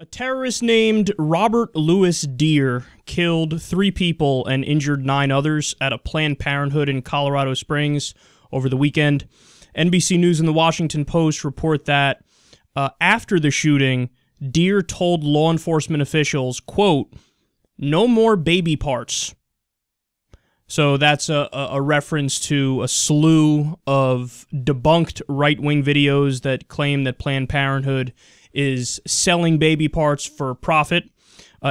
A terrorist named Robert Louis Deere killed 3 people and injured 9 others at a Planned Parenthood in Colorado Springs over the weekend. NBC News and the Washington Post report that after the shooting, Deere told law enforcement officials, quote, "No more baby parts." So that's a reference to a slew of debunked right-wing videos that claim that Planned Parenthood is selling baby parts for profit.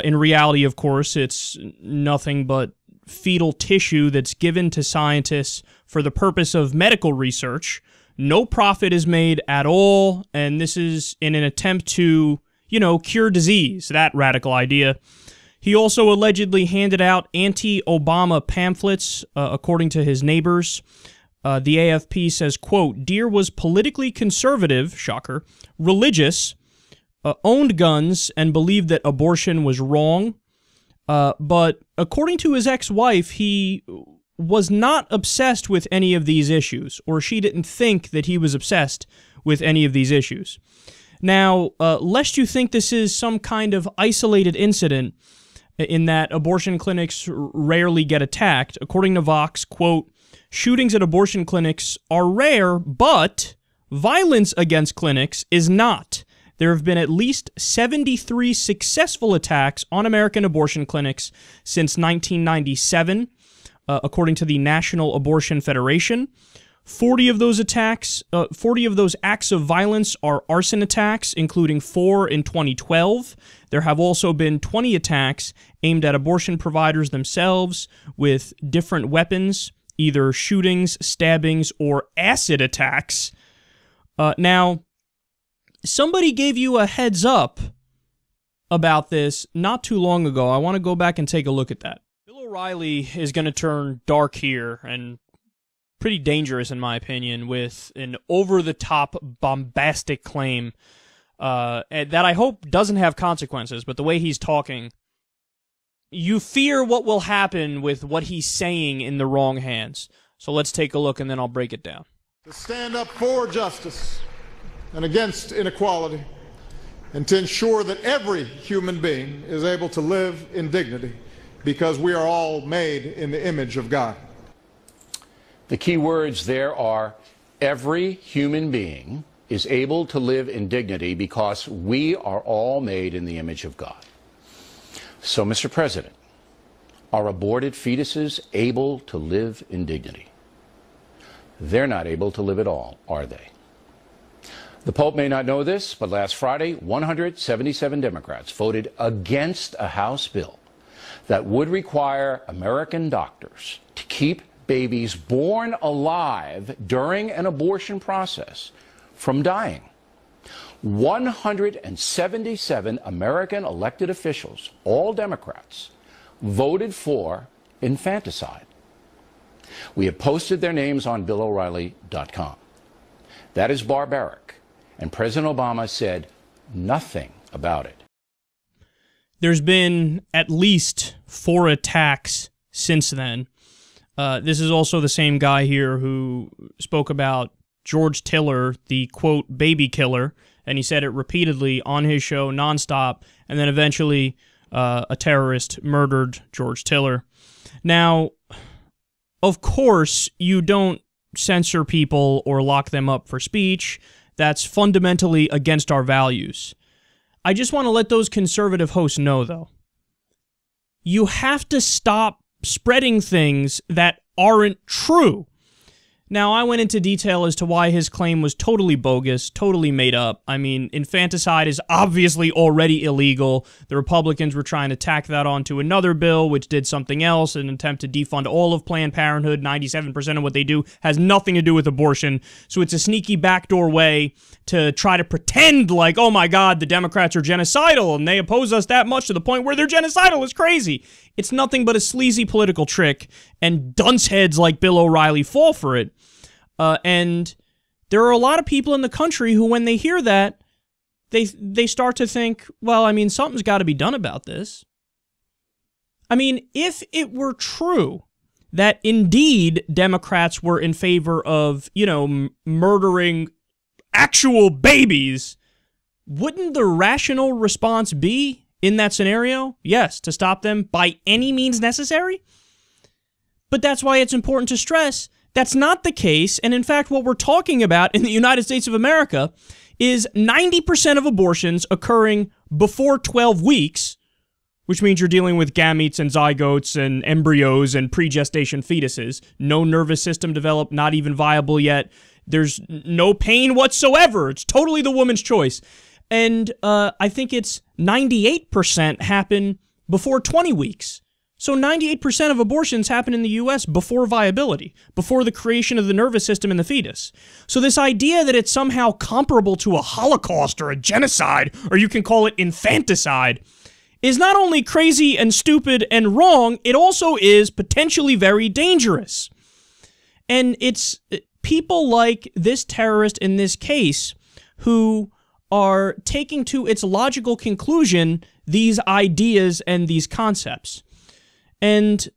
In reality, of course, it's nothing but fetal tissue that's given to scientists for the purpose of medical research. No profit is made at all, and this is in an attempt to, cure disease, that radical idea. He also allegedly handed out anti-Obama pamphlets, according to his neighbors. The AFP says, quote, "Deere was politically conservative," shocker, "religious, owned guns, and believed that abortion was wrong. But according to his ex-wife, he was not obsessed with any of these issues, or she didn't think that he was obsessed with any of these issues." Now, lest you think this is some kind of isolated incident in that abortion clinics rarely get attacked, according to Vox, quote, "Shootings at abortion clinics are rare, but violence against clinics is not. There have been at least 73 successful attacks on American abortion clinics since 1997, according to the National Abortion Federation. 40 of those acts of violence are arson attacks, including 4 in 2012. There have also been 20 attacks aimed at abortion providers themselves with different weapons, either shootings, stabbings, or acid attacks. Now, somebody gave you a heads up about this not too long ago. I want to go back and take a look at that. Bill O'Reilly is going to turn dark here, and pretty dangerous in my opinion, with an over-the-top bombastic claim that I hope doesn't have consequences, but the way he's talking, you fear what will happen with what he's saying in the wrong hands. So let's take a look, and then I'll break it down. To stand up for justice and against inequality, and to ensure that every human being is able to live in dignity, because we are all made in the image of God. The key words there are every human being is able to live in dignity because we are all made in the image of God. So, Mr. President, are aborted fetuses able to live in dignity? They're not able to live at all, are they? The Pope may not know this, but last Friday, 177 Democrats voted against a House bill that would require American doctors to keep babies born alive during an abortion process from dying. 177 American elected officials, all Democrats, voted for infanticide. We have posted their names on BillO'Reilly.com. That is barbaric, and President Obama said nothing about it. There's been at least 4 attacks since then. This is also the same guy here who spoke about George Tiller, the, quote, baby killer, and he said it repeatedly on his show nonstop, and then eventually a terrorist murdered George Tiller. Now, of course, you don't censor people or lock them up for speech. That's fundamentally against our values. I just want to let those conservative hosts know, though, you have to stop spreading things that aren't true. Now, I went into detail as to why his claim was totally bogus, totally made up. I mean, infanticide is obviously already illegal. The Republicans were trying to tack that onto another bill, which did something else, an attempt to defund all of Planned Parenthood. 97% of what they do has nothing to do with abortion. So it's a sneaky backdoor way to try to pretend like, oh my God, the Democrats are genocidal, and they oppose us that much to the point where they're genocidal. It's crazy. It's nothing but a sleazy political trick, and dunce heads like Bill O'Reilly fall for it. And there are a lot of people in the country who, when they hear that, they start to think, well, I mean, something's got to be done about this. I mean, if it were true that indeed Democrats were in favor of, murdering actual babies, wouldn't the rational response be in that scenario? Yes, to stop them by any means necessary? But that's why it's important to stress that's not the case. And in fact, what we're talking about in the United States of America is 90% of abortions occurring before 12 weeks, which means you're dealing with gametes and zygotes and embryos and pre-gestation fetuses. No nervous system developed, not even viable yet. There's no pain whatsoever. It's totally the woman's choice. And I think it's 98% happen before 20 weeks. So 98% of abortions happen in the U.S. before viability, before the creation of the nervous system in the fetus. So this idea that it's somehow comparable to a Holocaust or a genocide, or you can call it infanticide, is not only crazy and stupid and wrong, it also is potentially very dangerous. And it's people like this terrorist in this case who are taking to its logical conclusion these ideas and these concepts. And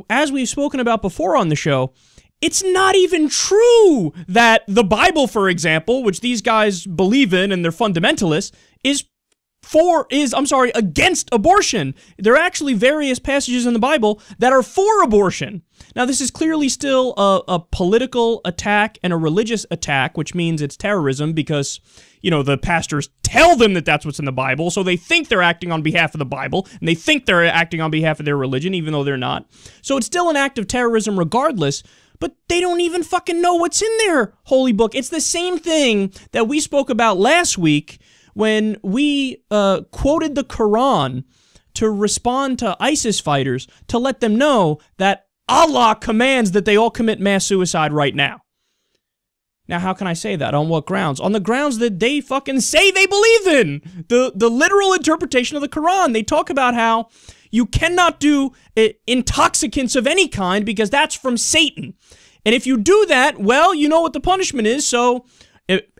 as we've spoken about before on the show, it's not even true that the Bible, for example, which these guys believe in and they're fundamentalists, is against abortion. There are actually various passages in the Bible that are for abortion. Now, this is clearly still a political attack and a religious attack, which means it's terrorism because, you know, the pastors tell them that that's what's in the Bible, so they think they're acting on behalf of the Bible, and they think they're acting on behalf of their religion, even though they're not. So it's still an act of terrorism regardless, but they don't even fucking know what's in their holy book. It's the same thing that we spoke about last week when we quoted the Quran to respond to ISIS fighters to let them know that Allah commands that they all commit mass suicide right now. Now, how can I say that? On what grounds? On the grounds that they fucking say they believe in. The literal interpretation of the Quran. They talk about how you cannot do intoxicants of any kind because that's from Satan. And if you do that, well, you know what the punishment is. So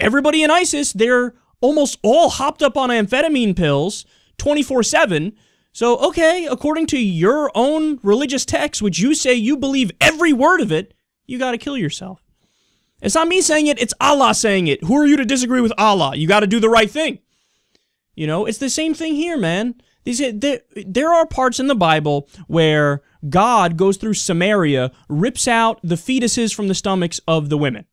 everybody in ISIS, they're almost all hopped up on amphetamine pills 24/7. So, okay, according to your own religious text, which you say you believe every word of it, you got to kill yourself. It's not me saying it, it's Allah saying it. Who are you to disagree with Allah? You got to do the right thing. You know, it's the same thing here, man. There are parts in the Bible where God goes through Samaria, rips out the fetuses from the stomachs of the women.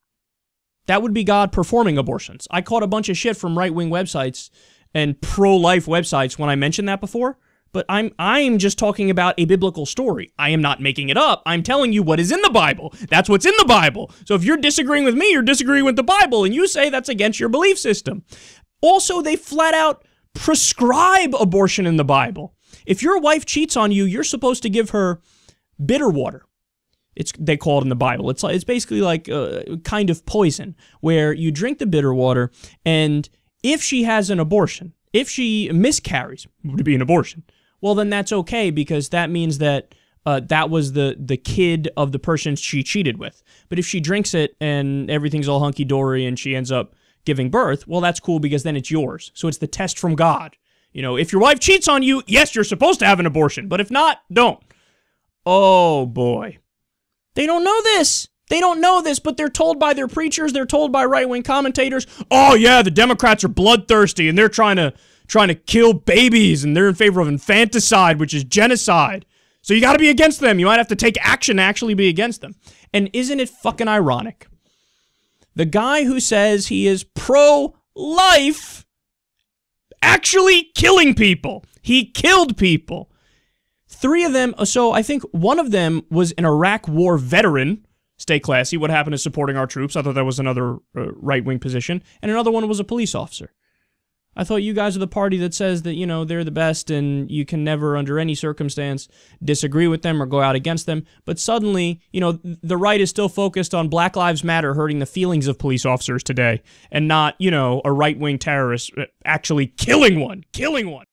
That would be God performing abortions. I caught a bunch of shit from right-wing websites and pro-life websites when I mentioned that before, but I'm just talking about a biblical story. I am not making it up. I'm telling you what is in the Bible. That's what's in the Bible. So if you're disagreeing with me, you're disagreeing with the Bible, and you say that's against your belief system. Also, they flat out prescribe abortion in the Bible. If your wife cheats on you, you're supposed to give her bitter water. They call it in the Bible. It's basically like a kind of poison where you drink the bitter water, and if she has an abortion, if she miscarries, would be an abortion, well, then that's okay because that means that that was the kid of the person she cheated with. But if she drinks it and everything's all hunky-dory and she ends up giving birth, well, that's cool because then it's yours. So it's the test from God. You know, if your wife cheats on you, yes, you're supposed to have an abortion. But if not, don't. Oh, boy. They don't know this. They don't know this, but they're told by their preachers, they're told by right-wing commentators, oh, yeah, the Democrats are bloodthirsty and they're trying to kill babies and they're in favor of infanticide, which is genocide. So you got to be against them. You might have to take action to actually be against them. And isn't it fucking ironic? The guy who says he is pro-life actually killing people. He killed people. 3 of them, so I think one of them was an Iraq war veteran. Stay classy. What happened to supporting our troops? I thought that was another right-wing position. And another one was a police officer. I thought you guys are the party that says that, you know, they're the best and you can never, under any circumstance, disagree with them or go out against them. But suddenly, you know, the right is still focused on Black Lives Matter hurting the feelings of police officers today and not, you know, a right-wing terrorist actually killing one.